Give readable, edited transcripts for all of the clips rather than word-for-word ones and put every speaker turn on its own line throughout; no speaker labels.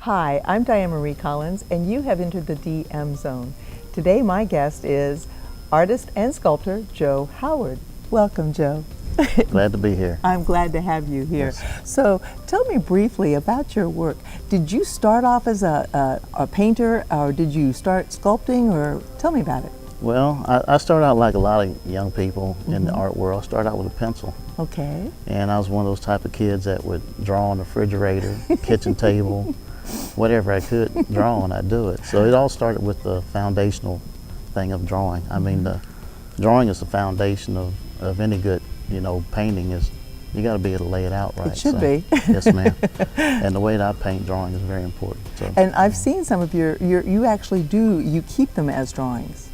Hi, I'm Diane Marie Collins, and you have entered the DM Zone. Today, my guest is artist and sculptor Joe Howard. Welcome, Joe.
Glad to be here.
I'm glad to have you here.
Yes.
So, tell me briefly about your work. Did you start off as a painter, or did you start sculpting, or tell me about it?
Well, I started out like a lot of young people in the art world. I started out with a pencil.
Okay.
And I was one of those type of kids that would draw on the refrigerator, kitchen table, whatever I could draw on, I'd do it. So it all started with the foundational thing of drawing. I mean, the drawing is the foundation of any good, painting is, you got to be able to lay it out right.
It should be.
Yes, ma'am. And the way that I paint drawing is very important. So,
and I've seen some of you actually you keep them as drawings.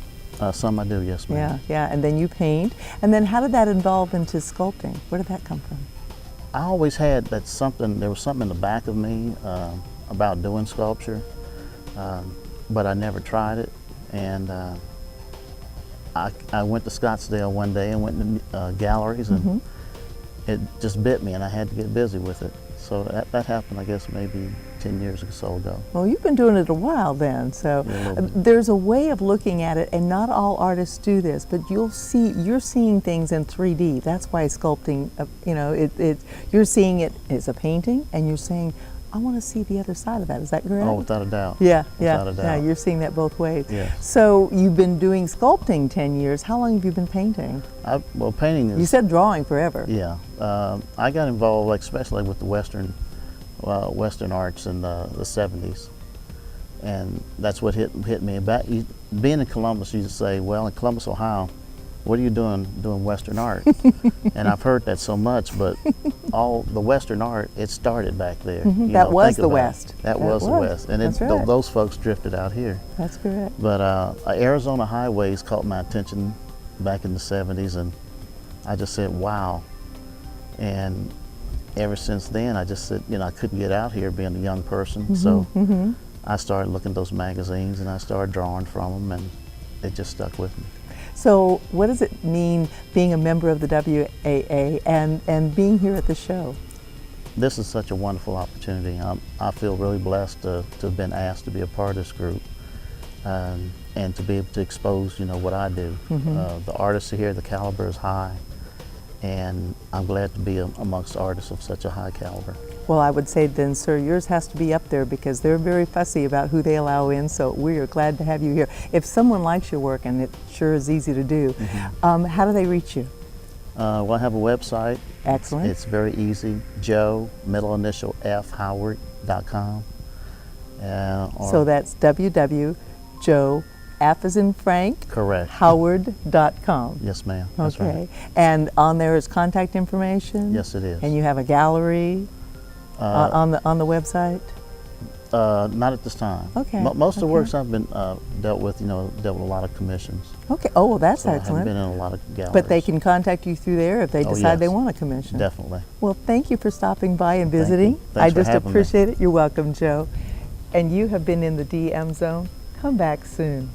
Some I do, yes, ma'am.
Yeah, and then you paint. And then how did that evolve into sculpting? Where did that come from?
I always had there was something in the back of me about doing sculpture, but I never tried it. And I went to Scottsdale one day and went to galleries, and it just bit me, and I had to get busy with it. So that happened, I guess, maybe 10 years or so ago.
Well, you've been doing it a while then, so there's a way of looking at it, and not all artists do this, but you're seeing things in 3D. That's why sculpting, you're seeing it as a painting, and you're saying, I want to see the other side of that. Is that correct?
Oh, without a doubt.
Yeah,
without a doubt.
Yeah, you're seeing that both ways.
Yeah.
So you've been doing sculpting 10 years. How long have you been painting?
Well, painting is...
You said drawing forever.
Yeah. I got involved, especially with the Western arts in the 70s. And that's what hit me. Being in Columbus, you just say, well, in Columbus, Ohio, what are you doing Western art? And I've heard that so much, but all the Western art, it started back there.
That was the West.
That was the West. And
right.
Those folks drifted out here.
That's correct.
But Arizona highways caught my attention back in the 70s, and I just said, wow. And ever since then, I just said, I couldn't get out here being a young person. So I started looking at those magazines, and I started drawing from them, and it just stuck with me.
So what does it mean being a member of the WAA and being here at the show?
This is such a wonderful opportunity. I feel really blessed to have been asked to be a part of this group, and to be able to expose, what I do. The artists are here, the caliber is high, and I'm glad to be amongst artists of such a high caliber.
Well, I would say then, sir, yours has to be up there because they're very fussy about who they allow in, so we are glad to have you here. If someone likes your work, and it sure is easy to do, how do they reach you?
Well, I have a website.
Excellent.
It's very easy, Joe, middle initial F, Howard.com.
So that's www.joe, F as in Frank,
correct,
Howard.com.
Yes, ma'am. That's
okay.
Right.
And on there is contact information?
Yes, it is.
And you have a gallery on the website?
Not at this time.
Okay.
Most of the works I've been dealt with a lot of commissions.
Okay. Oh, well, that's
so
excellent.
I haven't been in a lot of galleries.
But they can contact you through there if they decide they want a commission.
Definitely.
Well, thank you for stopping by and visiting. I just appreciate it. You're welcome, Joe. And you have been in the DM Zone. Come back soon.